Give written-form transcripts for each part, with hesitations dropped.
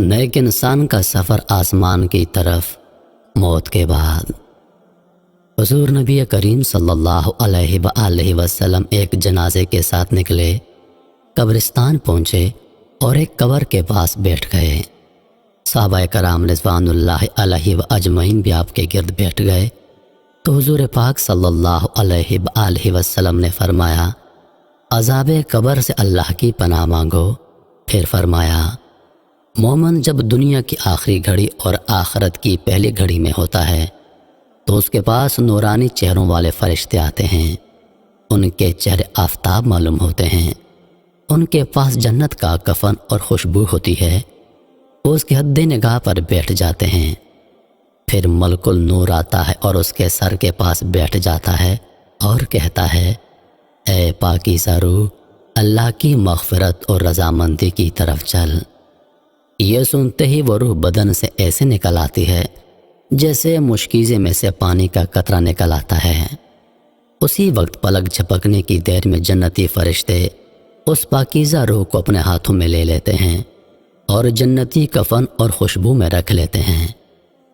نیک انسان کا سفر آسمان کی طرف موت کے بعد۔ حضور نبی کریم صلی اللہ علیہ وآلہ وسلم ایک جنازے کے ساتھ نکلے، قبرستان پہنچے اور ایک قبر کے پاس بیٹھ گئے۔ صحابہ کرام رضوان اللہ علیہ و اجمعین بھی آپ کے گرد بیٹھ گئے تو حضور پاک صلی اللہ علیہ وآلہ وسلم نے فرمایا، عذاب قبر سے اللہ کی پناہ مانگو۔ پھر فرمایا، مومن جب دنیا کی آخری گھڑی اور آخرت کی پہلی گھڑی میں ہوتا ہے تو اس کے پاس نورانی چہروں والے فرشتے آتے ہیں۔ ان کے چہرے آفتاب معلوم ہوتے ہیں، ان کے پاس جنت کا کفن اور خوشبو ہوتی ہے، وہ اس کے حد نگاہ پر بیٹھ جاتے ہیں۔ پھر ملک النور آتا ہے اور اس کے سر کے پاس بیٹھ جاتا ہے اور کہتا ہے، اے پاکیزہ روح، اللہ کی مغفرت اور رضامندی کی طرف چل۔ یہ سنتے ہی وہ روح بدن سے ایسے نکل آتی ہے جیسے مشکیزے میں سے پانی کا قطرہ نکل آتا ہے۔ اسی وقت پلک جھپکنے کی دیر میں جنتی فرشتے اس پاکیزہ روح کو اپنے ہاتھوں میں لے لیتے ہیں اور جنتی کفن اور خوشبو میں رکھ لیتے ہیں۔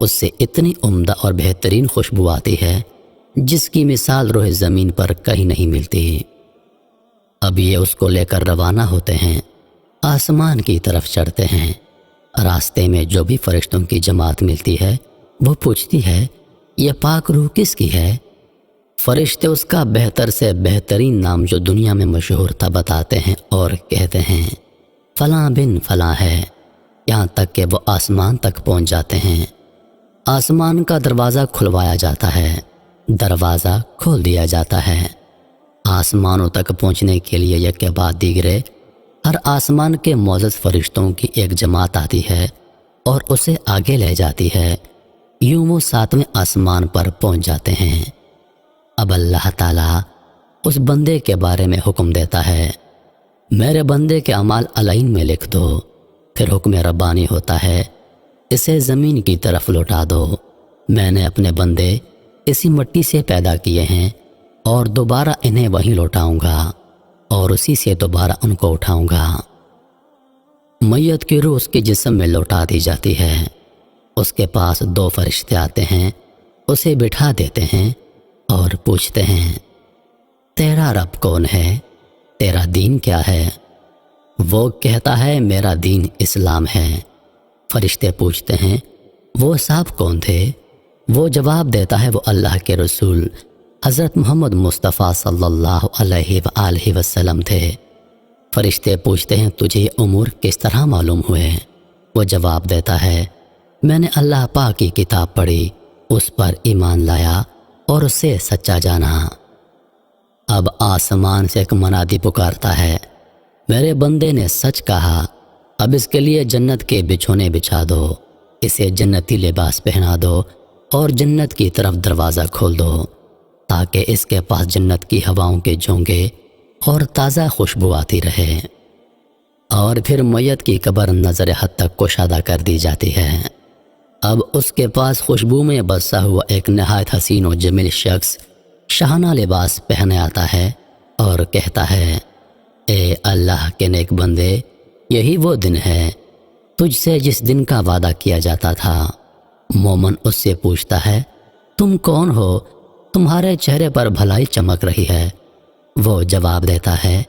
اس سے اتنی عمدہ اور بہترین خوشبو آتی ہے جس کی مثال روح زمین پر کہیں نہیں ملتی۔ اب یہ اس کو لے کر روانہ ہوتے ہیں، آسمان کی طرف چڑھتے ہیں۔ راستے میں جو بھی فرشتوں کی جماعت ملتی ہے وہ پوچھتی ہے، یہ پاک روح کس کی ہے؟ فرشتے اس کا بہتر سے بہترین نام جو دنیا میں مشہور تھا بتاتے ہیں اور کہتے ہیں، فلاں بن فلاں ہے، یہاں تک کہ وہ آسمان تک پہنچ جاتے ہیں۔ آسمان کا دروازہ کھلوایا جاتا ہے، دروازہ کھول دیا جاتا ہے۔ آسمانوں تک پہنچنے کے لیے یک کے بعد دیگرے ہر آسمان کے معزز فرشتوں کی ایک جماعت آتی ہے اور اسے آگے لے جاتی ہے۔ یوں وہ 7ویں آسمان پر پہنچ جاتے ہیں۔ اب اللہ تعالیٰ اس بندے کے بارے میں حکم دیتا ہے، میرے بندے کے اعمال علین میں لکھ دو۔ پھر حکم ربانی ہوتا ہے، اسے زمین کی طرف لوٹا دو۔ میں نے اپنے بندے اسی مٹی سے پیدا کیے ہیں اور دوبارہ انہیں وہیں لوٹاؤں گا اور اسی سے دوبارہ ان کو اٹھاؤں گا۔ میت کی روح اس کے جسم میں لوٹا دی جاتی ہے۔ اس کے پاس 2 فرشتے آتے ہیں، اسے بٹھا دیتے ہیں اور پوچھتے ہیں، تیرا رب کون ہے؟ تیرا دین کیا ہے؟ وہ کہتا ہے، میرا دین اسلام ہے۔ فرشتے پوچھتے ہیں، وہ صاحب کون تھے؟ وہ جواب دیتا ہے، وہ اللہ کے رسول حضرت محمد مصطفیٰ صلی اللہ علیہ وآلہ وسلم تھے۔ فرشتے پوچھتے ہیں، تجھے یہ امور کس طرح معلوم ہوئے؟ وہ جواب دیتا ہے، میں نے اللہ پاک کی کتاب پڑھی، اس پر ایمان لایا اور اسے سچا جانا۔ اب آسمان سے ایک منادی پکارتا ہے، میرے بندے نے سچ کہا، اب اس کے لیے جنت کے بچھونے بچھا دو، اسے جنتی لباس پہنا دو اور جنت کی طرف دروازہ کھول دو تاکہ اس کے پاس جنت کی ہواؤں کے جھونکے اور تازہ خوشبو آتی رہے۔ اور پھر میت کی قبر نظر حد تک کشادہ کر دی جاتی ہے۔ اب اس کے پاس خوشبو میں بسا ہوا ایک نہایت حسین و جمیل شخص شاہانہ لباس پہنے آتا ہے اور کہتا ہے، اے اللہ کے نیک بندے، یہی وہ دن ہے تجھ سے جس دن کا وعدہ کیا جاتا تھا۔ مومن اس سے پوچھتا ہے، تم کون ہو؟ تمہارے چہرے پر بھلائی چمک رہی ہے۔ وہ جواب دیتا ہے،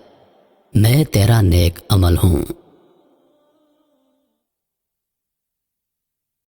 میں تیرا نیک عمل ہوں۔